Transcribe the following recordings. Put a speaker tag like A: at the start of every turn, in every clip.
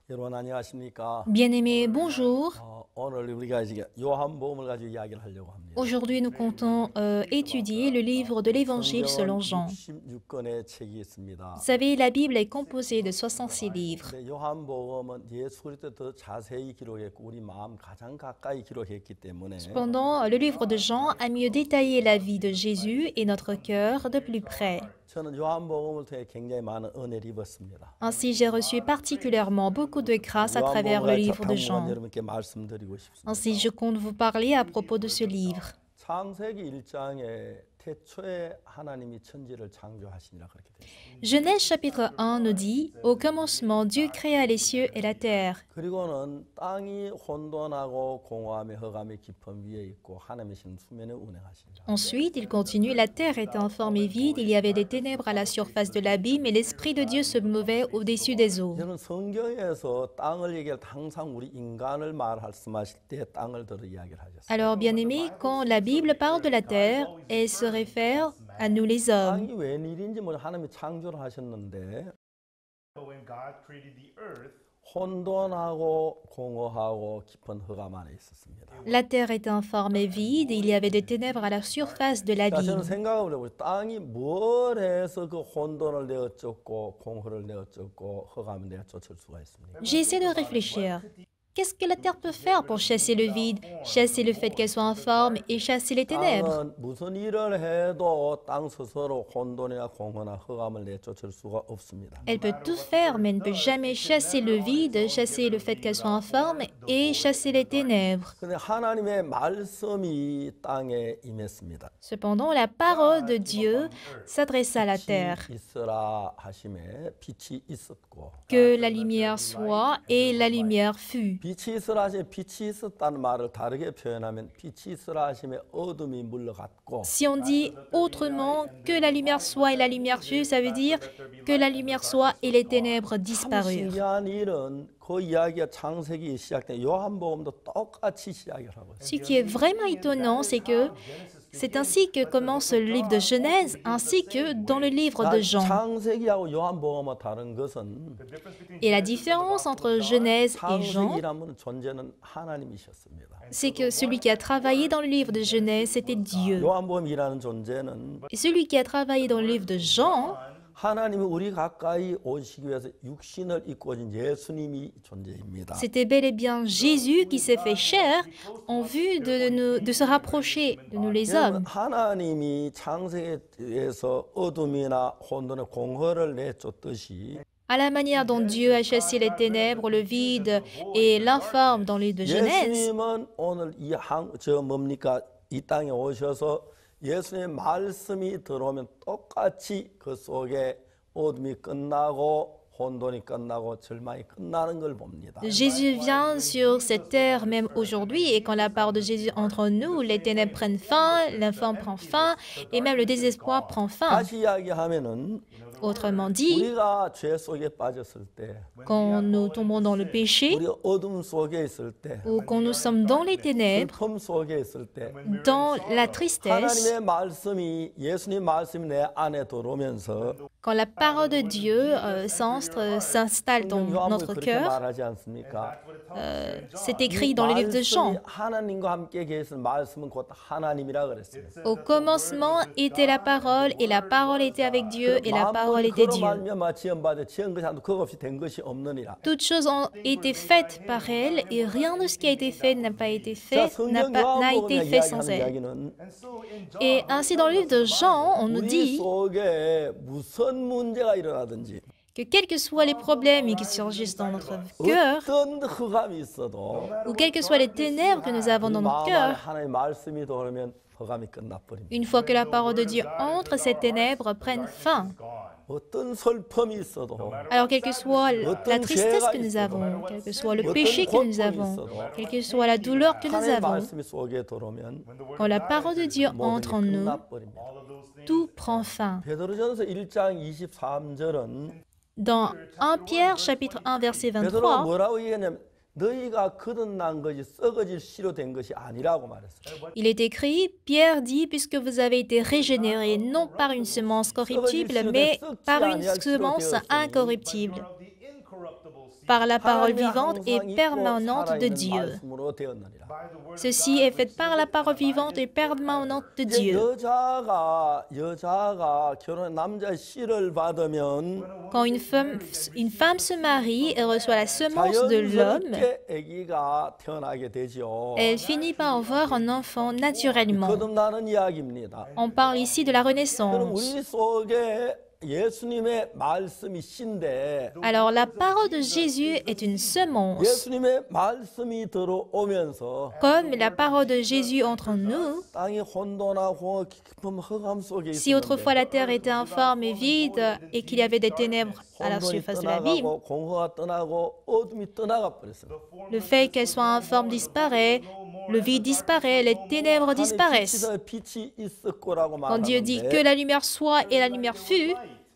A: 여러분 안녕하십니까?
B: Bien-aimés, bonjour.
A: 오늘 우리가 이제 요한복음을 가지고 이야기를 하려고 합니다.
B: Aujourd'hui, nous comptons étudier le livre de l'Évangile selon
A: 성경은
B: Jean.
A: 66권의 책이
B: Vous
A: 있습니다.
B: savez, la Bible est composée de 66 livres.
A: 근데 요한복음은 예수 그리스도 더 자세히 기록했고 우리 마음 가장 가까이 기록했기 때문에
B: Cependant, le livre de Jean a mieux détaillé la vie de Jésus et notre cœur de plus près.
A: 저는 요한복음을 통해 굉장히 많은 은혜를 입었습니다.
B: Ainsi, j'ai reçu particulièrement beaucoup de grâce à travers le
A: 요한복음을
B: livre de
A: 당분간
B: Jean.
A: 여러분께 말씀드리고 싶습니다.
B: Ainsi, je compte vous parler à propos de ce livre.
A: 창세기 1장에 태초에 하나님이 천지를 창조하시니라 그렇게 되어 있습니다.
B: Genèse chapitre 1 nous dit, au commencement, Dieu créa les cieux et la terre.
A: 그리고는 땅이 혼돈하고 공허함의 흑암의 깊음 위에 있고 하나님이신 수면에 운행하시니라.
B: Ensuite, il continue, la terre était informe et vide, il y avait des ténèbres à la surface de l'abîme et l'Esprit de Dieu se mouvait au-dessus des eaux.
A: 저는 성경에서 땅을 얘기할 때 항상 우리 인간을 말씀하실 때 땅을 들어 이야기를 하셨어요.
B: Alors, bien-aimés, quand la Bible parle de la terre, elle se réfère à nous les hommes.
A: 땅이 웬일인지 모르 하나님이 창조를 하셨는데
C: But when God created the earth,
A: 혼돈하고 공허하고 깊은 흑암 안에 있었습니다.
B: La terre était informe et vide, et il y avait des ténèbres à la surface de
A: 자, 저는
B: l'abîme.
A: 생각을 해보죠. 땅이 뭘 해서 그 혼돈을 내어 쫓고 공허를 내어 쫓고 흑암을 내어 쫓을 수가 있습니까?
B: J'ai essayé de réfléchir. Qu'est-ce que la terre peut faire pour chasser le vide, chasser le fait qu'elle soit informe et chasser les ténèbres?
A: 땅은 무슨 일을 해도 땅 스스로 혼돈이나 공허나 흑암을 내쫓을 수가 없습니다.
B: Elle peut tout faire, mais elle ne peut jamais chasser le vide, chasser le fait qu'elle soit informe et chasser les ténèbres.
A: 근데 하나님의 말씀이 땅에 임했습니다.
B: Cependant, la parole de Dieu s'adressa à la terre.
A: 있으라 하심에 빛이 있었고
B: Que la lumière soit et la lumière fut.
A: 빛이 있으라 하심에 빛이 있었다는 말을 다르게 표현하면 빛이 있으라 하심에 어둠이 물러갔고
B: Si on dit autrement que la lumière soit et la lumière fut, ça veut dire que la lumière soit et les ténèbres
A: 참
B: disparurent.
A: 신기한 일은 그 이야기가 창세기 시작된 요한복음도 똑같이 시작을 하고 있어요.
B: Ce qui est vraiment étonnant, c'est que c'est ainsi que commence le livre de Genèse, ainsi que dans le livre de Jean.
A: 창세기하고 요한복음과 다른 것은
B: Et la différence entre Genèse et Jean,
A: 창세기라는 존재는 하나님이셨습니다.
B: c'est que celui qui a travaillé dans le livre de Genèse, c'était Dieu.
A: 요한복음이라는 존재는
B: Et celui qui a travaillé dans le livre de Jean,
A: 하나님이 우리 가까이 오시기 위해서 육신을 입고 오신 예수님이 존재입니다.
B: c'était bel et bien Jésus qui s'est fait chair en vue de se rapprocher de nous les hommes.
A: 하나님이 창세기에서 어둠이나 혼돈의 공허를 내쫓듯이
B: À la manière dont Dieu a chassé les ténèbres, le vide et l'informe dans le livre de Genèse,
A: 예수님은 오늘 이 땅에 오셔서 예수님의 말씀이 들어오면 똑같이 그 속에 어둠이 끝나고 혼돈이 끝나고 절망이 끝나는 걸 봅니다.
B: Jésus vient sur cette terre même aujourd'hui et quand la parole de Jésus entre en nous, les ténèbres prennent fin, l'informe prend fin et même le désespoir prend fin.
A: 다시 이야기하면은
B: Autrement dit,
A: 우리가 죄 속에 빠졌을 때,
B: quand nous tombons dans le péché
A: 우리가 어둠 속에 있을 때,
B: ou quand nous sommes dans les ténèbres,
A: 슬픔 속에 있을 때,
B: dans la tristesse,
A: 하나님의 말씀이 예수님 말씀이 내 안에 들어오면서
B: quand la parole de Dieu s'installe dans
A: 요한복음이
B: notre
A: 그렇게
B: cœur,
A: 말하지 않습니까?
B: c'est écrit dans le livre de Jean.
A: 말씀이 하나님과 함께 계신 말씀은 곧 하나님이라 그랬습니다.
B: Au commencement était la parole, et la parole était avec Dieu, et la parole était
A: 그로
B: Dieu.
A: 말미암아 지은 것이 아니고 그것 없이 된 것이 없느니라.
B: Toutes choses ont été faites par elle, et rien de ce qui a été fait n'a pas été fait, n'a été fait sans elle.
A: 이야기는
B: Et ainsi dans le livre de Jean, on nous
A: 우리
B: dit
A: 속에 무슨 문제가 일어나든지
B: que quels que soient les problèmes qui surgissent dans notre cœur,
A: 어떤 흑암이 있어도
B: ou quelles que soient les ténèbres que nous avons dans notre
A: 마음 안에
B: cœur,
A: 하나님의 말씀이 들어오면 흑암이 끝나버립니다.
B: une fois que la parole de Dieu entre, ces ténèbres prennent fin.
A: 어떤 슬픔이 있어도
B: Alors, quelle que soit la tristesse que nous avons, quel que soit le péché que nous avons, quelle que soit la douleur que nous
A: 하나님의
B: avons,
A: 말씀이 속에 들어오면
B: quand la parole de Dieu entre en nous,
A: 끝나버립니다.
B: tout prend fin.
A: 베드로전서 1장 23절은
B: Dans 1 Pierre chapitre 1 verset
A: 베드로가
B: 23,
A: 뭐라고 얘기했냐면 너희가 거듭난 것이 썩어질 씨로 된 것이 아니라고 말했어요.
B: il est écrit, Pierre dit, puisque vous avez été régénérés non par une semence corruptible, mais par une semence incorruptible.
C: of the incorruptible
B: par la parole
A: 하나님의
B: vivante et
A: 항상 있고
B: permanente de
A: 살아있는
B: Dieu.
A: 말씀으로 되었느니라.
B: Ceci est fait par la parole vivante et permanente de
A: 이제
B: Dieu.
A: 여자가 결혼 남자의 씨를 받으면
B: Quand une femme se marie et reçoit la semence de l'homme,
A: 자연스럽게 아기가 태어나게 되죠.
B: elle finit par avoir un enfant naturellement.
A: 거듭나는 이야기입니다.
B: On parle ici de la
A: 그럼
B: renaissance.
A: 우리 속에 예수님의 말씀이 씨인데
B: Alors la parole de Jésus est une semence.
A: 예수님의 말씀이 들어오면서
B: Comme la parole de Jésus entre en nous,
A: 땅이 혼돈하고 깊은 흑암 속에
B: si autrefois
A: 있었는데
B: la terre était informe et vide et qu'il y avait des ténèbres à la
A: 혼돈이
B: surface de l'abîme,
A: 떠나가고 공허가 떠나고 어둠이 떠나가 버렸습니다.
B: le fait qu'elle soit informe disparaît, le vide disparaît, les ténèbres disparaissent.
A: 빛이 있을 거라고
B: Quand Dieu dit que
A: 말하는데
B: la lumière soit et la lumière fut,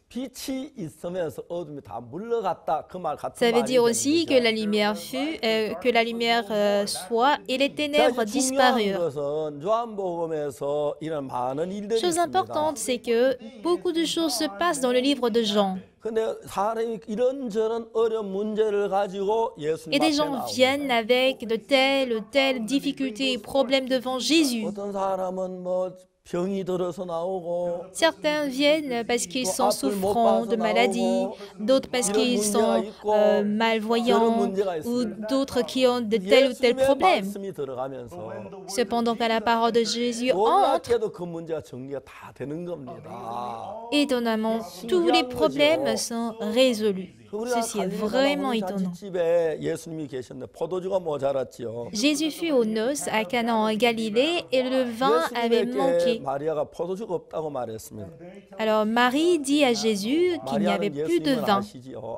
A: 빛이 있으면서 어둠이 다 물러갔다 그 말 같은
B: ça veut
A: 말이
B: dire
A: 되는
B: aussi que
A: 거죠.
B: la lumière fut, que la lumière soit et les
A: 자,
B: ténèbres
A: 이제 중요한
B: disparurent.
A: 것은 요한복음에서 이런 많은 일들이
B: Chose
A: 있습니다.
B: importante, c'est que beaucoup de choses se passent dans le livre de Jean.
A: 근데 사람이 이런저런 어려운 문제를 가지고 예수님
B: Et des
A: 앞에
B: gens
A: 나옵니다.
B: viennent avec de telles difficultés et problèmes devant Jésus.
A: 어떤 사람은 뭐 병이 들어서 나오고
B: Certains viennent parce qu'ils sont souffrants de maladies, d'autres parce qu'ils sont malvoyants ou d'autres qui ont de tels ou tels
A: 예수님의
B: problèmes.
A: 말씀이 들어가면서
B: Cependant, quand la parole de Jésus entre,
A: 놀랍게도 그 문제가 정리가 다 되는 겁니다.
B: étonnamment, tous les problèmes sont résolus. Ceci est vraiment étonnant.
A: 집에 예수님이 계셨는데 포도주가 모자랐지요.
B: Jésus fut aux noces à Canaan en Galilée et le vin avait
A: 예수님에게
B: manqué.
A: 마리아가 포도주가 없다고 말했습니다.
B: Alors Marie dit à Jésus qu'il n'y avait
A: 마리아는
B: plus de
A: 예수님을
B: vin.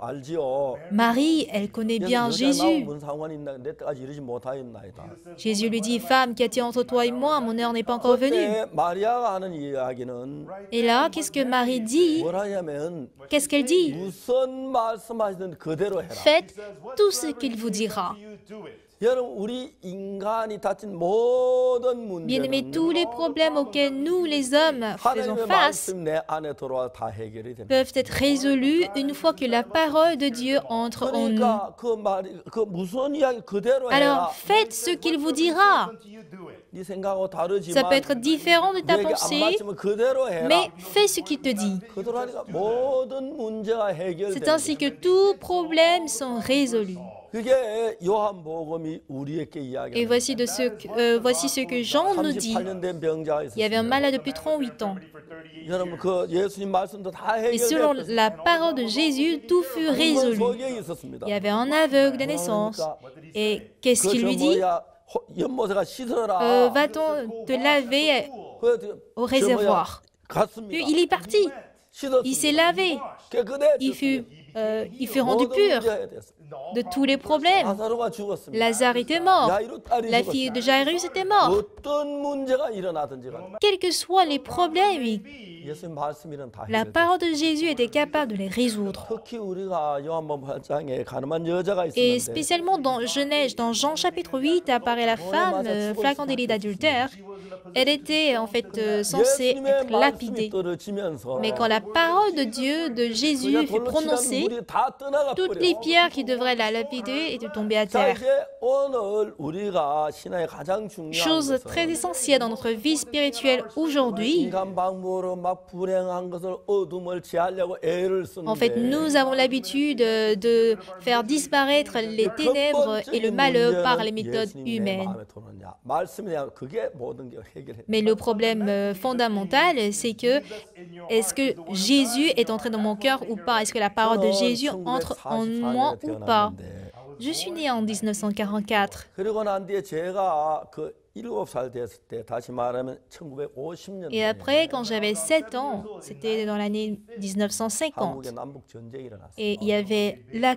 A: 알지요.
B: Marie, elle connaît bien
A: 여자
B: Jésus.
A: 나오면 무슨 상관이 있나 내 때까지 이르지 못하였나이다.
B: Jésus lui dit, femme, qu'y a-t-il entre toi et moi? Mon heure n'est pas encore venue.
A: 그때 마리아가 하는 이야기는
B: Et là, qu'est-ce que Marie dit?
A: 뭐라냐면
B: Qu'est-ce qu'elle dit?
A: 무슨 말씀하시든 그대로 해라.
B: Faites tout ce qu'il vous dira.
A: 여러분 우리 인간이 다친 모든
B: Bien-aimés,
A: 문제는
B: tous les problèmes auxquels nous, les hommes, faisons
A: 하나님의
B: face
A: 말씀 내 안에 들어와 다 해결이 됩니다.
B: peuvent être résolus une fois que la parole de Dieu entre en nous.
A: 그러니까 그 말이 그 무슨 이야기 그대로 해라.
B: Alors, faites ce qu'il vous dira.
A: 네 생각하고 다르지만
B: Ça peut être différent de ta
A: 너에게 안
B: pensée,
A: 맞으면 그대로 해라.
B: mais fais ce qu'il te dit.
A: 그대로 하니까 모든 문제가
B: C'est
A: 해결돼.
B: ainsi que tous problèmes sont résolus.
A: 그게 요한복음이 우리에게
B: Et
A: 이야기합니다.
B: voici ce que Jean nous dit.
A: 38년 된 병자가
B: Il y avait un
A: 있었습니다.
B: malade depuis 38 ans.
A: 여러분 그 예수님 말씀도 다
B: Et selon
A: 해결됐습니다.
B: la parole de Jésus, tout fut résolu.
A: 속에 있었습니다.
B: Il y avait un aveugle de naissance. Et qu'est-ce qu'il lui dit?
A: 연못에가 씻어라.
B: Va-t-on te laver au réservoir? Puis il est parti. Il s'est lavé. Il fut rendu pur de tous les problèmes. Lazare était mort. La fille de Jairus était morte.
A: 어떤 문제가 일어나든지 간에
B: Quels que soient les problèmes,
A: 예수님 말씀이란 다
B: la
A: 해결돼.
B: parole de Jésus était capable de les résoudre.
A: 특히 우리가 요한복음 8장에 가늠한 여자가
B: Et
A: 있었는데
B: spécialement dans Genèse, dans Jean chapitre 8, apparaît la femme flagrant délit d'adultère. Elle était en fait censée
A: 예수님의
B: être
A: 말씀이
B: lapidée.
A: 떨어지면서
B: Mais quand la parole de Dieu, de Jésus,
A: 그냥
B: fut
A: 돌로 치면
B: prononcée,
A: 물이 다 떠나가
B: toutes les
A: 버려.
B: pierres qui devraient la lapider étaient tombées à
A: 자
B: terre.
A: 이제 오늘 우리가 신앙의 가장 중요한
B: Chose très
A: 것은
B: essentielle dans notre vie spirituelle aujourd'hui.
A: 인간 방법으로 막 불행한 것을 어둠을 제하려고 애를
B: En fait,
A: 쓰는데
B: nous avons l'habitude de faire disparaître les ténèbres et le malheur par les méthodes humaines.
A: 말씀이 그게 모든 게 해결해.
B: Mais le problème fondamental, c'est que est-ce que Jésus est entré dans mon cœur ou pas? Est-ce que la parole de Jésus entre en moi ou pas? Je suis né en 1944.
A: 그리고 난 뒤에 제가 그 7살 됐을 때 다시 말하면 1950년
B: Et après, quand j'avais 7 ans, c'était dans l'année 1950,
A: 한국에 남북 전쟁이 일어났어요.
B: et il y avait la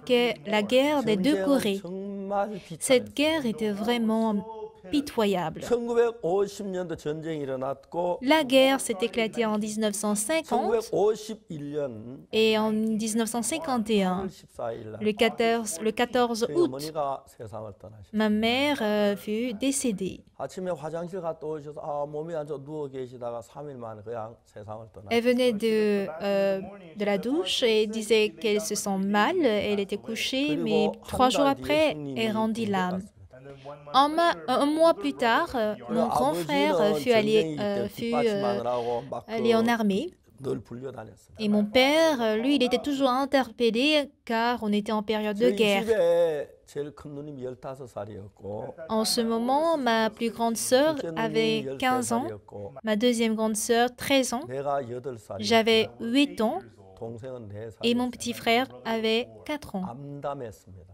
B: guerre des deux Corées.
A: 정말 비참했어요.
B: Cette guerre était vraiment pitoyable.
A: 1950년도 전쟁이 일어났고
B: La guerre s'est éclatée en 1950
A: 1951년
B: et en 1951,
A: 14일 날
B: le 14
A: 저희
B: août,
A: 어머니가 세상을 떠나셨어요.
B: ma mère fut décédée.
A: 아침에 화장실 갔다 오셔서 몸이 안 좋아 누워 계시다가 3일 만에 그냥 세상을
B: Elle
A: 떠나셨어요.
B: venait de la douche et disait qu'elle se sent mal. Elle était couchée, mais 3 jours après, elle rendit l'âme. Un mois plus tard, mon grand frère fut allé en armée.
A: 늘 불려다녔습니다.
B: Et mon père, lui, il était toujours interpellé car on était en période de
A: 저희
B: guerre.
A: 집에 제일 큰 누님이 15살이었고
B: En ce moment, ma plus grande sœur avait 15 ans, ma deuxième grande sœur 13 ans,
A: 내가 8살이었고
B: j'avais 8 ans
A: 동생은 4살.
B: et mon petit frère avait 4 ans.
A: 암담했습니다.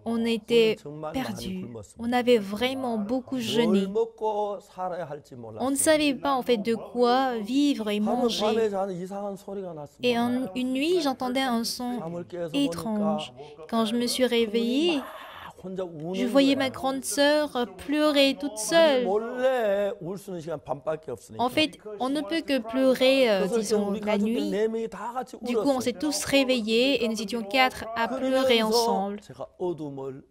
B: On était
A: 정말 많이
B: perdus.
A: 굶었습니다.
B: On avait vraiment beaucoup
A: 뭘
B: jeûné.
A: 먹고 살아야 할지
B: On ne
A: 몰랐어요.
B: savait pas en fait de quoi vivre et
A: 밤에
B: manger.
A: 자는 이상한 소리가
B: Et
A: 났습니다.
B: une nuit, j'entendais un son
A: 잠을 깨서
B: étrange.
A: 보니까
B: Quand je me suis réveillée,
A: 혼자 우는
B: je voyais ma
A: 거예요.
B: grande sœur pleurer toute seule.
A: 몰래 울 수 있는 시간 반밖에 없으니까.
B: En fait, on ne peut que pleurer,
A: 그래서
B: disons,
A: 우리
B: la
A: 가족들
B: nuit.
A: 4명이 다 같이
B: Du coup, on s'est
A: 울었어요.
B: tous réveillés et nous étions 4 à pleurer
A: 그러면서
B: ensemble.
A: 제가 어둠을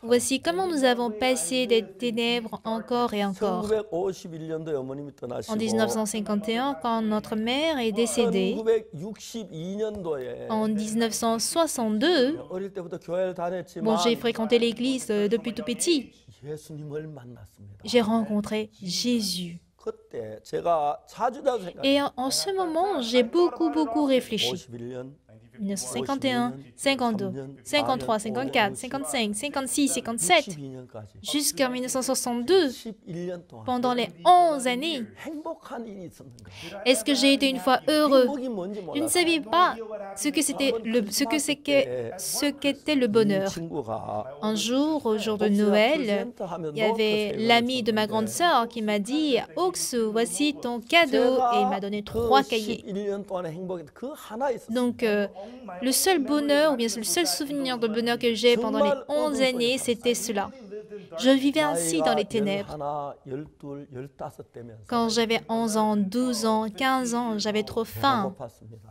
B: Voici comment nous avons passé des ténèbres encore et encore.
A: 1951년도에 어머님이
B: En
A: 떠나시고
B: 1951, quand notre mère est décédée,
A: 1962년도에
B: en 1962,
A: 어릴 때부터 교회를 다녔지만
B: bon, j'ai fréquenté l'église depuis tout petit.
A: 예수님을 만났습니다.
B: J'ai rencontré Jésus.
A: 그때 제가 자주자주 생각해요.
B: Et en ce moment, j'ai beaucoup réfléchi.
A: 51년,
B: 1951, 52, 53, 54, 55, 56, 57,
A: 62년까지
B: jusqu'en 1962,
A: 11년 동안
B: pendant les 11 années.
A: 행복한 일이 있었는가?
B: Est-ce que j'ai été une fois heureux?
A: 행복이 뭔지
B: Je ne
A: 몰랐어요.
B: savais pas ce qu'était le bonheur.
A: 친구가
B: Un jour, au jour de Noël, il y avait l'ami de ma grande sœur qui m'a dit « Oxu, voici ton cadeau » et il m'a donné 3 cahiers.
A: 11년 동안의 행복이 그 하나 있었어요.
B: Donc, le seul bonheur, ou bien le seul souvenir de bonheur que j'ai pendant les 11 années, c'était cela. Je vivais ainsi dans les ténèbres.
A: 11, 12, 15 되면서
B: Quand j'avais 11 ans, 12 ans, 15 ans, j'avais trop faim
A: 배고팠습니다.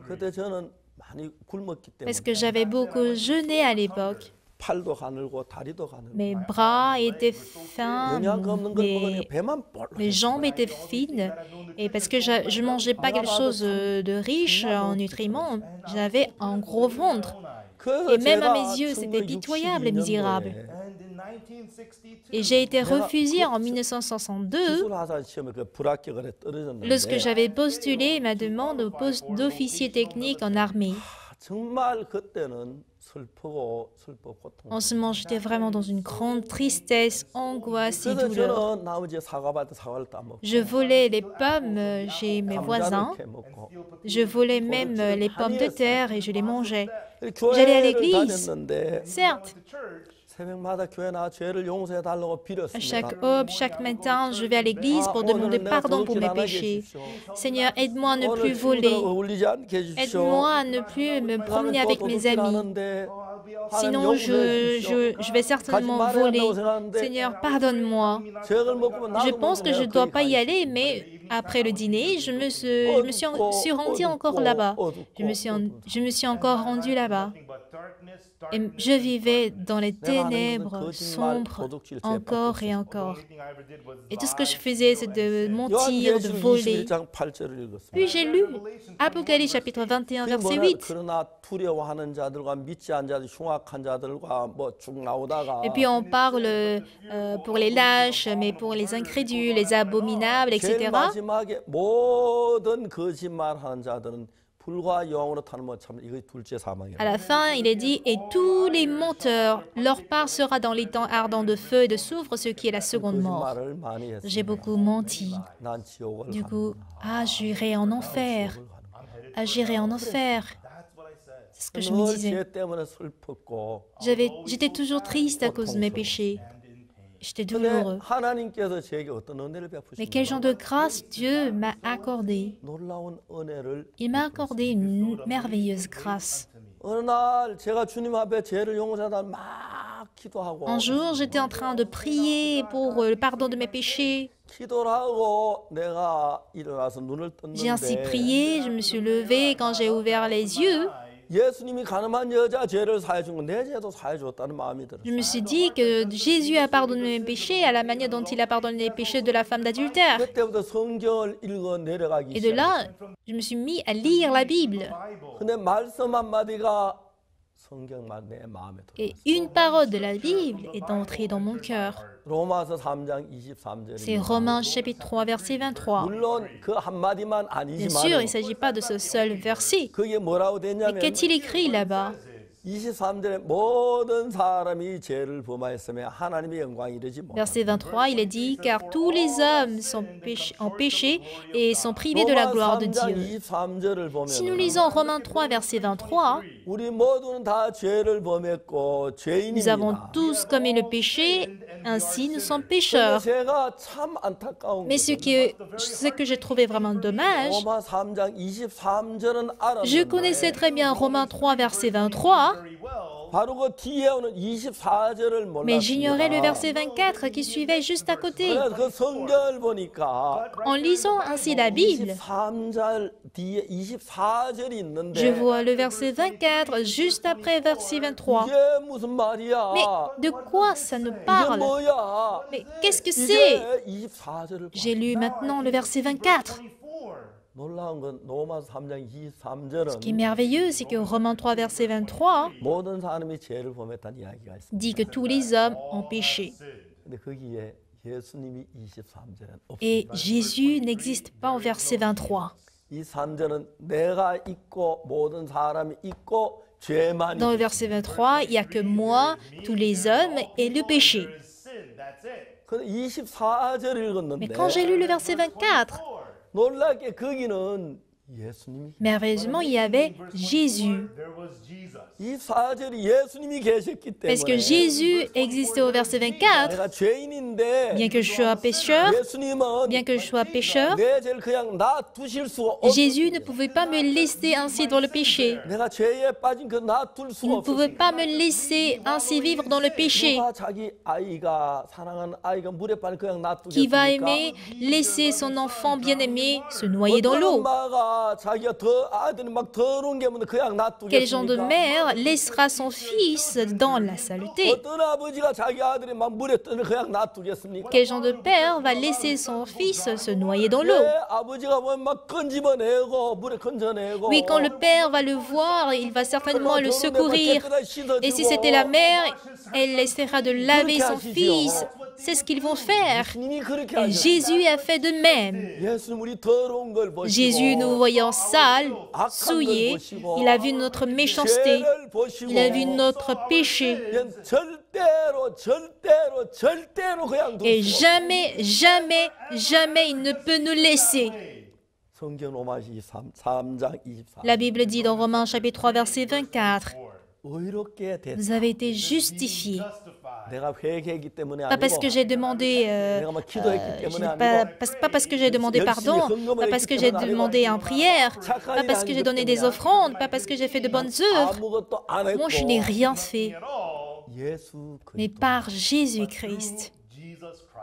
A: 그때 저는 많이 굶었기
B: parce
A: 때문에
B: que j'avais beaucoup jeûné à l'époque.
A: 팔도 가늘고 다리도 가늘고
B: Mes bras étaient fins,
A: 영양가 없는 걸 먹으니까 배만
B: mes
A: 볼록.
B: jambes étaient fines. Et parce que je ne mangeais pas quelque chose de riche en nutriments, j'avais un gros ventre. Et même à mes yeux, c'était pitoyable et misérable. Et j'ai été refusée en 1962
A: 기술하사 시험에 그 불합격을 떨어졌는데
B: lorsque j'avais postulé ma demande au poste d'officier technique en armée.
A: 정말 그때는 슬프고 고통.
B: En ce moment, j'étais vraiment dans une grande tristesse, angoisse et
A: 그래서
B: douleur.
A: 저는 나머지 사과밭에 사과를 따먹고
B: Je volais les pommes chez mes voisins.
A: 감자를 캐먹고
B: Je volais même les pommes de terre et je les mangeais.
A: J'allais
B: à l'église.
A: 다녔는데
B: Certes,
A: 새벽마다 교회 나와 죄를 용서해 달라고
B: à
A: 빌었습니다.
B: chaque aube, chaque matin, je vais à l'église pour demander pardon pour mes péchés. Seigneur, aide-moi à ne plus voler.
A: 어울리지 않게 해주십시오.
B: Aide-moi à ne plus me promener avec mes amis. Sinon, je vais certainement voler. Seigneur, pardonne-moi. Je pense que je ne dois pas y aller, mais après le dîner, je me suis rendue encore là-bas. Je me suis encore rendue là-bas. Et je vivais dans les ténèbres sombres encore et encore. Et tout ce que je faisais, c'est de mentir, de voler. Puis j'ai lu Apocalypse chapitre 21, verset 8.
A: 그러나 두려워하는 자들과 믿지 않은 자들, 흉악한 자들과 쭉 나오다가
B: Et puis on parle pour les lâches, mais pour les incrédules, les abominables,
A: 제일
B: etc.
A: 마지막에 모든 거짓말하는 자들은 불과 여왕으로 타는 참 이거 둘째 사망이에요.
B: À la fin, il est dit, et tous les menteurs, leur part sera dans les temps ardents de feu et de soufre, ce qui est la seconde mort.
A: 거짓말을 많이 했어요.
B: J'ai beaucoup menti.
A: 난 지옥을
B: Du
A: 가는
B: coup, j'irai en enfer. J'irai en enfer. C'est ce que je me
A: 늘
B: disais.
A: 죄 때문에 슬펐고
B: J'étais toujours triste à cause de mes péchés. J'étais
A: 근데
B: douloureux.
A: 하나님께서 제게 어떤 은혜를
B: Mais quel genre
A: 베푸시는가?
B: de grâce Dieu m'a accordé.
A: 놀라운 은혜를
B: Il m'a accordé une merveilleuse grâce.
A: 어느 날 제가 주님 앞에 죄를 용서하다 막 기도하고
B: Un jour, j'étais en train de prier pour le pardon de mes péchés.
A: 기도를 하고 내가 일어나서 눈을
B: J'ai ainsi
A: 떴는데
B: prié, je me suis levée. Quand j'ai ouvert les yeux,
A: 예수님이 가늠한 여자 죄를 사해 준 건 내 죄도 사해 줬다는 마음이
B: je
A: 들었어요.
B: me suis dit que Jésus a pardonné mes péchés à la manière dont il a pardonné les péchés de la femme d'adultère.
A: 그때부터 성경을 읽어 내려가기
B: Et de
A: 시작했어요.
B: là, je me suis mis à lire la Bible.
A: 근데 말씀 한마디가 성경만 내 마음에
B: Et
A: 들어왔어요.
B: une parole de la Bible est entrée dans mon cœur.
A: 로마서 3장
B: C'est
A: 23절입니다.
B: Romains chapitre 3, verset 23.
A: 물론 그 한마디만
B: Bien sûr, il
A: 아니지만
B: ne s'agit pas de ce seul verset.
A: 그게 뭐라고
B: Mais
A: 됐냐면
B: qu'est-il écrit là-bas?
A: 23절에 모든 사람이 죄를 범하였으며 하나님의 영광이 이르지 못하고
B: Verset 23, il est dit, car tous les hommes ont péché et sont privés de la gloire de
A: 3장
B: Dieu.
A: 23절을
B: Si nous
A: 보면
B: lisons Romains 3, verset 23,
A: 우리 모두는 다 죄를 범했고
B: nous avons
A: 죄인입니다.
B: tous commis le péché, ainsi nous sommes
A: 근데
B: pécheurs.
A: 제가 참 안타까운
B: Mais ce que j'ai trouvé vraiment dommage,
A: 로마 3장 23절은
B: je
A: 알았는데
B: connaissais très bien Romains 3, verset 23,
A: 바로 그 뒤에 오는 24절을
B: mais j'ignorais le
A: 몰랐습니다.
B: verset 24 qui suivait juste à côté.
A: 그래서 그 성경을 보니까
B: En lisant ainsi la Bible,
A: 23절 뒤에 24절이 있는데
B: je vois le verset 24 juste après verset 23.
A: 이게 무슨 말이야?
B: Mais de quoi ça nous
A: 이게
B: parle?
A: 뭐야?
B: Mais qu'est-ce que c'est?
A: 이게 24절을
B: J'ai lu maintenant le verset 24.
A: 놀라운 건 로마서 3장
B: Ce qui est
A: 23절은
B: merveilleux, c'est que Romains 3, verset 23
A: 모든 사람이 죄를 범했다는 이야기가 있습니다.
B: dit que tous les hommes ont péché.
A: 근데 거기에 예수님이 23절은
B: Et
A: 없습니다.
B: Jésus n'existe pas au verset 23.
A: 이 3절은 내가 있고 모든 사람이 있고 죄만이
B: Dans le verset 23, il n'y a que moi, tous les hommes et le péché.
A: 근데 24절
B: Mais
A: 읽었는데
B: quand j'ai lu le verset 24,
A: 놀랍게 거기는 예수님이
B: merveilleusement, il y avait Jésus.
A: 이 4절이 예수님이 계셨기
B: Parce que
A: 때문에
B: Jésus existait au verset 24,
A: 내가 죄인인데
B: bien que je sois pécheur,
A: 예수님은
B: bien que je sois pécheur,
A: 내 죄를 그냥 놔두실 수 없.
B: Jésus ne pouvait pas me laisser ainsi dans le péché.
A: 내가 죄에 빠진 그 놔둘 수
B: Il ne pouvait
A: 없어.
B: pas me laisser ainsi vivre dans le péché.
A: 누가 자기 아이가 사랑하는 아이가 물에 빠진 그냥
B: Qui va
A: 놔두겠습니까?
B: aimer laisser son enfant bien-aimé se noyer dans
A: 어떤
B: l'eau?
A: 엄마가 자기가 아들이 막 더러운 게 있는데 그냥
B: Quel genre de
A: 놔두겠습니까?
B: mère laissera son fils dans la saleté?
A: 어떤 아버지가 자기 아들이 막 물에 뜨는 그냥 놔두겠습니까?
B: Quel genre de père va laisser son fils se noyer dans
A: 내
B: l'eau?
A: 아버지가 보면 막 건집어내고 물에 건져내고
B: Oui, quand le père va le voir, il va certainement le secourir. Et si c'était la mère, elle essaiera de laver son fils. C'est ce qu'ils vont faire.
A: 주님이 그렇게
B: Et
A: 하셨어요.
B: Jésus a fait de même.
A: 예수님 우리 더러운 걸 보시고
B: Jésus, nous voyant sales, souillés, il a vu notre méchanceté,
A: 죄를 보시고
B: il a vu notre péché.
A: 그냥 절대로 그냥
B: Et
A: 두시고
B: jamais, jamais, jamais il ne peut nous laisser.
A: 성경 로마서 3장 24
B: La Bible dit dans Romains chapitre 3, verset 24,
A: 의롭게 됐다.
B: vous avez été justifiés.
A: 내가 회개했기 때문에
B: Pas parce que j'ai demandé, pas parce que j'ai demandé pardon, pas parce que j'ai demandé en prière, pas parce que j'ai donné des offrandes, pas parce que j'ai fait de bonnes œuvres.
A: 아무것도 안 했고
B: Moi, je n'ai rien fait,
A: 예수
B: mais
A: 그리스도
B: par Jésus-Christ,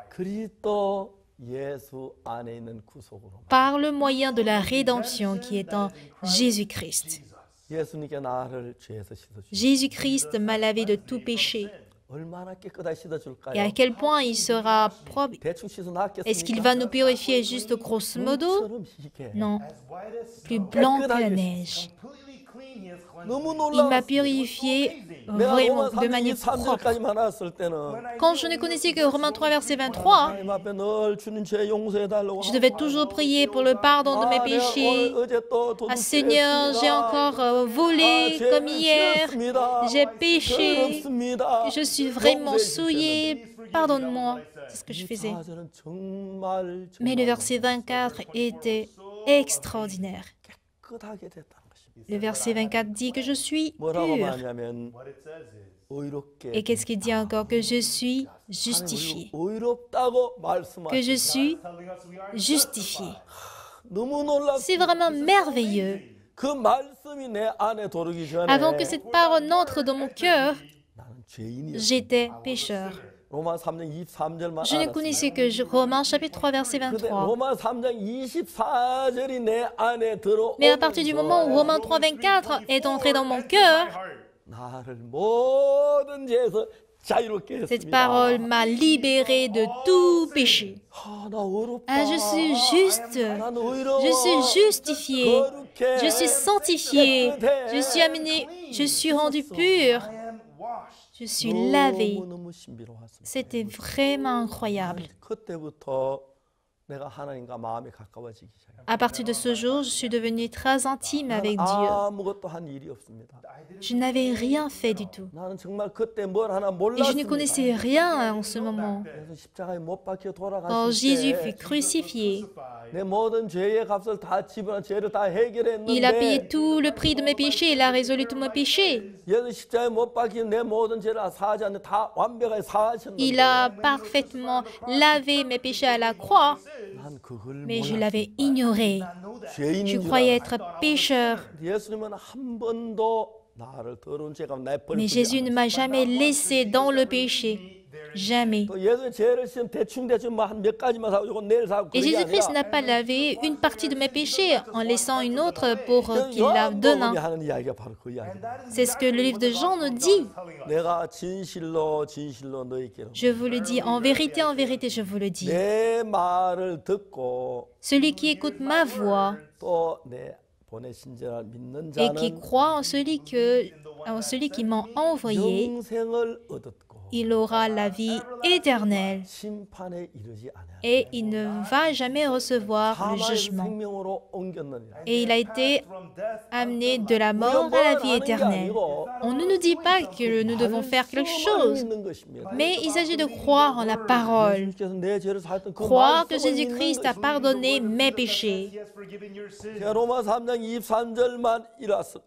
A: 그리스도 예수 안에 있는 구속으로
B: par le moyen de la rédemption qui est en Jésus-Christ.
A: 예수님께 나를 죄에서 씻어주시고
B: Jésus-Christ m'a lavé de tout péché.
A: 얼마나 깨끗하게 씻어줄까요?
B: Et à quel point il sera propre?
A: 대충 씻어
B: Est-ce qu'il
A: 놨겠습니까?
B: va nous purifier juste grosso modo?
A: 처럼 희게.
B: Non, plus blanc que la neige.
A: 너무
B: Il m'a
A: 놀라웠어요.
B: purifié
A: 내가
B: vraiment
A: 로마
B: de
A: 3장
B: manière propre.
A: 23절까지만 알았을 때는
B: Quand je ne connaissais que Romains 3, verset 23,
A: 하나님 앞에 늘 주님 죄 용서해달라고
B: je devais toujours prier pour le pardon de mes péchés. Ah Seigneur, j'ai encore volé comme hier, j'ai péché, je suis vraiment souillé, pardonne-moi. C'est ce que je faisais. Mais le verset 24 était extraordinaire.
A: 깨끗하게 됐다는 것입니다.
B: Le verset 24 dit que je suis
A: 뭐라고
B: pur.
A: 말하냐면 의롭게
B: Et qu'est-ce qu'il dit encore? Que je suis
A: 하나님
B: justifié.
A: 우리 의롭다고
B: Que je
A: 말씀하시고
B: suis justifié.
A: 너무
B: C'est
A: 놀랍습니다.
B: vraiment merveilleux.
A: 그 말씀이 내 안에 들어오기 전에
B: Avant que cette parole n'entre dans mon cœur,
A: 나는
B: j'étais pécheur.
A: 로마 3장 23절만
B: Je ne connaissais que Romains chapitre 3, verset
A: 근데
B: 23.
A: 로마 3장 24절이 내 안에
B: Mais à partir du moment où Romains 3, 24 est entré dans mon cœur,
A: 나를 모든 죄에서 자유롭게
B: cette
A: 했습니다.
B: parole m'a libéré de tout péché.
A: 나 어렵다.
B: Ah, je suis juste,
A: 난 의로워.
B: je suis justifié,
A: 거룩해.
B: je suis sanctifié, je suis amené, je suis rendu pur, je suis lavé.
A: 너무너무 신비로웠습니다.
B: C'était vraiment incroyable.
A: 그때부터 내가 하나님과 마음이 가까워지기 시작합니다.
B: À partir de ce jour, je suis devenue très intime avec Dieu.
A: 아무것도 한 일이 없습니다.
B: Je n'avais rien fait du tout.
A: 나는 정말 그때 뭘 하나
B: Et je ne
A: 몰랐습니다.
B: connaissais rien en ce moment.
A: 그래서 십자가에 못 박혀
B: Quand
A: 돌아가실
B: Jésus
A: 때
B: fut crucifié,
A: 내 모든 죄의 값을 다 지불한 죄를 다 해결했는데
B: il a payé tout le prix de mes péchés, il a résolu tous mes péchés.
A: 예수 십자가에 못 박힌 내 모든 죄를 사하지 않는 다 완벽하게 사하셨는데
B: Il a parfaitement lavé mes péchés à la croix,
A: 난 그걸
B: mais je
A: 몰랐어요.
B: l'avais ignoré.
A: 죄인인
B: Je
A: 줄
B: croyais
A: 알았어요.
B: être pécheur,
A: 예수님은 한 번도 나를 더러운 죄가 내버려
B: mais
A: 두지
B: Jésus ne
A: 않았어요.
B: m'a jamais laissé dans le péché. Jamais.
A: 또 예수의 죄를 지금 대충 한 몇 가지만 사고 이건 내일 사고
B: Et
A: 그게
B: Jésus-Christ
A: 아니라
B: n'a pas lavé une partie de mes péchés en laissant une autre pour qu'il lave demain.
A: 요한복음이 하는 이야기가 바로 그 이야기입니다.
B: C'est ce que le livre de Jean nous dit.
A: 내가 진실로 너희에게
B: Je vous le dis, en vérité, je vous le dis.
A: 내 말을 듣고
B: Celui qui écoute ma voix
A: 또 내 보내신 자를 믿는
B: et qui
A: 자는
B: croit en celui qui m'a envoyé,
A: 영생을 얻었고
B: il aura la vie éternelle
A: 심판에 이르지 않아.
B: et il ne va jamais recevoir le
A: 사망의
B: jugement.
A: 생명으로 옮겼느니라.
B: Et il a été amené de la mort à la vie éternelle. On ne nous dit pas que nous devons faire quelque chose,
A: 믿는 것입니다.
B: mais il s'agit de croire en la parole.
A: 예수께서 내 죄를 사했던 그
B: Croire que
A: 말씀을
B: Jésus-Christ
A: 믿는
B: a pardonné mes péchés.
A: 제가 로마 3장 23절만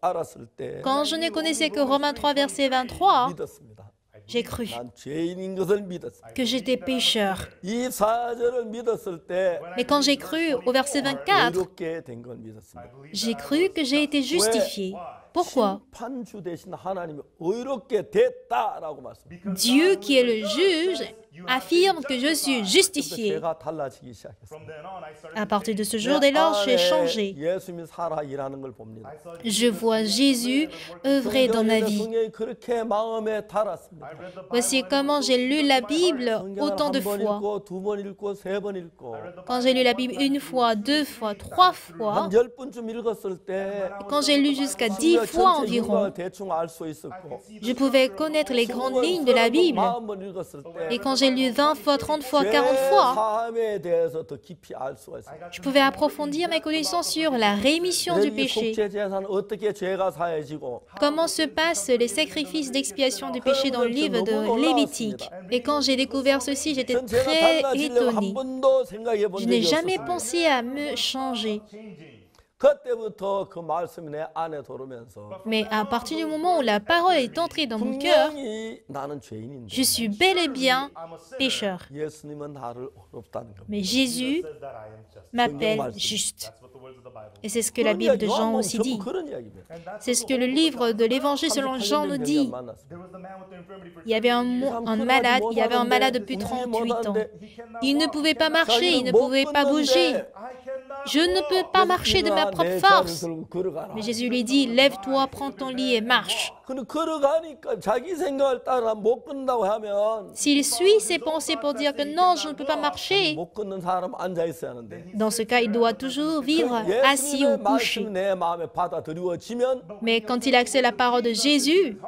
A: 알았을 때
B: Quand je ne connaissais que Romains 3, verset 23,
A: 믿었습니다.
B: j'ai cru
A: 난 죄인인 것을 믿었습니다.
B: que j'étais pécheur.
A: 24절을 믿었을 때
B: Mais quand j'ai cru au verset 24,
A: 의롭게 된 걸 믿었습니다.
B: j'ai cru que j'ai été justifié. Pourquoi?
A: 심판주 대신 하나님이 의롭게 됐다라고 말씀합니다.
B: Dieu, qui est le juge, affirme que je suis justifié.
A: 제가 달라지기 시작했습니다.
B: À partir de ce jour, dès lors, j'ai changé.
A: 예수님이 살아 일하는 걸 봅니다.
B: Je vois Jésus œuvrer dans ma vie.
A: 성경이 그렇게 마음에 달았습니다.
B: Voici comment j'ai lu la Bible autant de
A: 한 번
B: fois.
A: 읽고 두 번 읽고 세 번 읽고
B: Quand j'ai lu la Bible une fois, deux fois, trois fois,
A: 한 10번쯤 읽었을 때
B: quand j'ai lu jusqu'à 10 fois environ,
A: 대충 알 수 있었고
B: je pouvais connaître les grandes lignes de la Bible.
A: 40번 읽었을
B: Et
A: 때
B: quand j'ai lu 20 fois, 30 fois, 40 fois,
A: 사함에 대해서 더 깊이 알 수가 있어요.
B: je pouvais approfondir mes connaissances sur la rémission du
A: 레위
B: péché.
A: 속죄 제사는 어떻게 죄가 사해지고
B: Comment se passent les sacrifices d'expiation du péché dans le livre de Lévitique. Et quand j'ai découvert ceci, j'étais
A: 전 제가
B: très
A: 달라지려고 한
B: étonnée.
A: 번도 생각해 본
B: Je
A: 적이
B: n'ai jamais
A: 없었어요.
B: pensé à me changer.
A: 그때부터 그 말씀이 내 안에 들어오면서
B: Mais à partir du moment où la parole est entrée dans mon cœur,
A: 분명히 나는 죄인인데
B: je suis bel et bien pécheur.
A: 예수님은 나를 어렵다는 겁니다.
B: Mais Jésus m'appelle juste. Et c'est ce que la Bible de Jean aussi dit.
A: 그런 이야기입니다.
B: C'est ce que le livre de l'Évangile selon Jean nous dit. Il y avait un malade depuis 38 ans. Il ne pouvait pas marcher, il ne pouvait pas bouger. Je ne peux pas marcher de ma propre force. Mais Jésus lui dit, lève-toi, prends ton lit et marche.
A: 근데 걸어가니까 자기 생각을 따라 못 걷는다고 하면
B: S'il suit ses pensées pour dire que non, je ne peux pas marcher,
A: 못 걷는 사람 앉아 있어야 하는데
B: dans ce cas, il doit toujours vivre assis ou
A: 예수님의
B: couché.
A: 말씀이 내 마음에 받아들여지면
B: Mais quand il accède la parole de Jésus,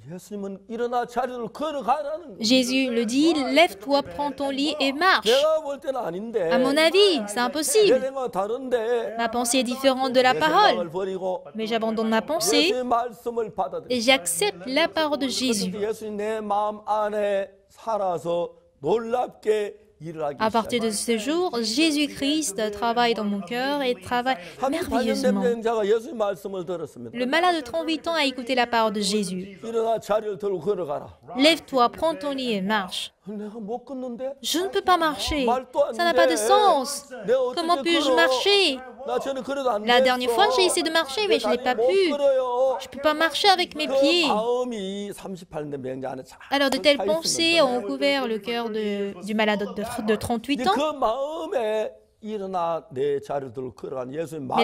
A: 예수님은 일어나 자리를 걸어가라는 거예요.
B: Jésus le dit, lève-toi, prends ton lit et marche.
A: 내가 볼 때는 아닌데
B: À mon avis, c'est
A: 내
B: impossible.
A: 생각은 다른데
B: Ma pensée est différente de la
A: 내
B: parole.
A: 생각을 버리고
B: Mais j'abandonne ma pensée
A: 예수의 말씀을
B: et
A: 받아들여.
B: j'accepte la parole de Jésus.
A: 예수님 내 마음 안에 살아서 놀랍게 일을 하기
B: À partir de
A: 시작해요.
B: ce jour, Jésus-Christ travaille dans mon cœur et travaille merveilleusement.
A: 한반년자가 예수님 말씀을 들었습니다.
B: Le malade de 38 ans a écouté la parole de Jésus.
A: 일어나 자리를 들고 걸어가라.
B: Lève-toi, prends ton lit et marche.
A: 내가 못 걷는데
B: Je ne peux pas marcher.
A: 말도 안
B: Ça n'a pas de
A: 돼.
B: sens.
A: 내가 어떻게
B: Comment puis-je
A: 걸어?
B: marcher? La dernière fois, j'ai essayé de marcher, mais je n'ai pas pu. Je ne peux pas marcher avec mes pieds. Alors, de telles pensées ont couvert le cœur du malade de 38 ans. Mais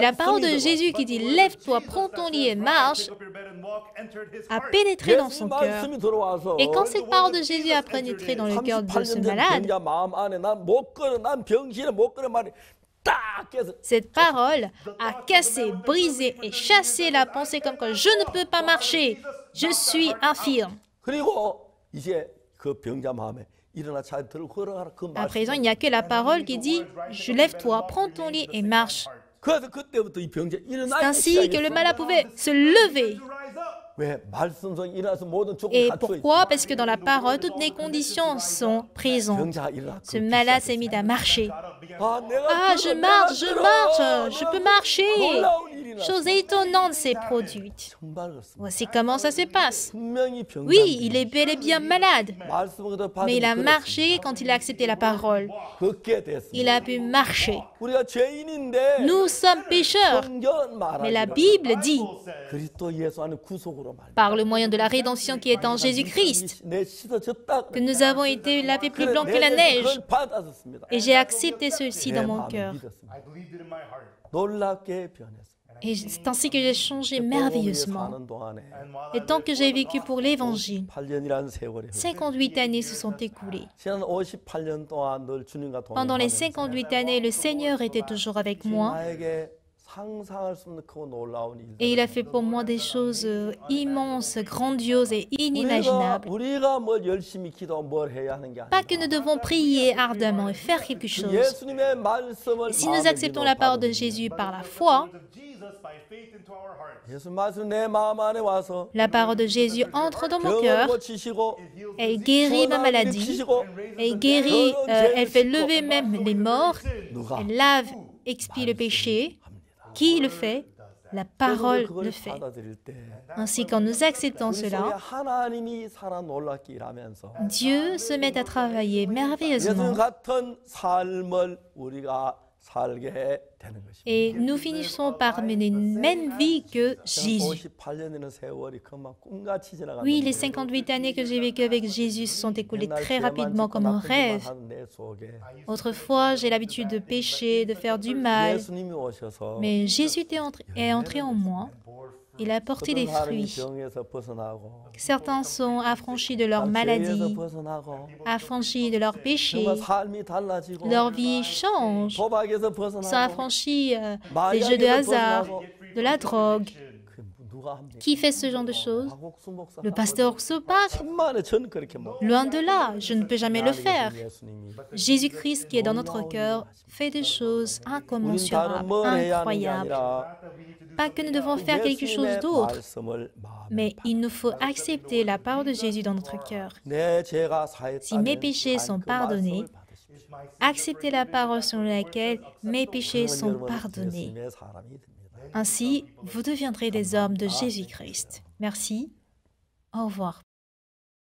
B: la parole de Jésus qui dit « Lève-toi, prends ton lit et marche » a pénétré dans son cœur. Et quand cette parole de Jésus a pénétré dans le cœur de ce malade, cette parole a cassé, brisé et chassé la pensée comme que je ne peux pas marcher, je suis infirme. À présent, il n'y a que la parole qui dit « Je lève-toi, prends ton lit et marche ». C'est ainsi que le malade pouvait se lever. Et pourquoi? Parce que dans la parole, toutes les conditions sont présentes. Ce malade s'est mis à marcher. Ah, je marche, je peux marcher. Chose étonnante s'est produite. Voici comment ça se passe. Oui, il est bel et bien malade, mais il a marché quand il a accepté la parole. Il a pu marcher. Nous sommes pécheurs, mais la Bible dit, par le moyen de la rédemption qui est en Jésus-Christ, que nous avons été lavés plus blancs que la neige. Et j'ai accepté ceci dans mon cœur. Et c'est ainsi que j'ai changé merveilleusement. Et tant que j'ai vécu pour l'Évangile, 58 années se sont écoulées. Pendant les 58 années, le Seigneur était toujours avec moi. Et il a fait pour moi des choses immenses, grandioses et inimaginables. Pas que nous devons prier ardemment et faire quelque chose. Et si nous acceptons la parole de Jésus par la foi, la parole de Jésus entre dans mon cœur, elle guérit ma maladie, elle fait lever même les morts, elle lave, expie le péché. Qui le fait? La parole le fait. Ainsi, quand nous acceptons cela, Dieu se met à travailler merveilleusement. Et nous finissons par mener une même vie que Jésus. Oui, les 58 années que j'ai vécues avec Jésus se sont écoulées très rapidement comme un rêve. Autrefois, j'ai l'habitude de pécher, de faire du mal. Mais Jésus est entré en moi. Il a porté des fruits. Certains sont affranchis de leur maladie, affranchis de leurs péchés. Leur vie change. Ils sont affranchis des jeux de hasard, de la drogue. Qui fait ce genre de choses? Le pasteur Sopak. Loin de là, je ne peux jamais le faire. Jésus-Christ qui est dans notre cœur fait des choses incommensurables, incroyables. Pas que nous devons faire quelque chose d'autre, mais il nous faut accepter la parole de Jésus dans notre cœur. Si mes péchés sont pardonnés, acceptez la parole selon laquelle mes péchés sont pardonnés. Ainsi, vous deviendrez des hommes de Jésus-Christ. Merci. Au revoir.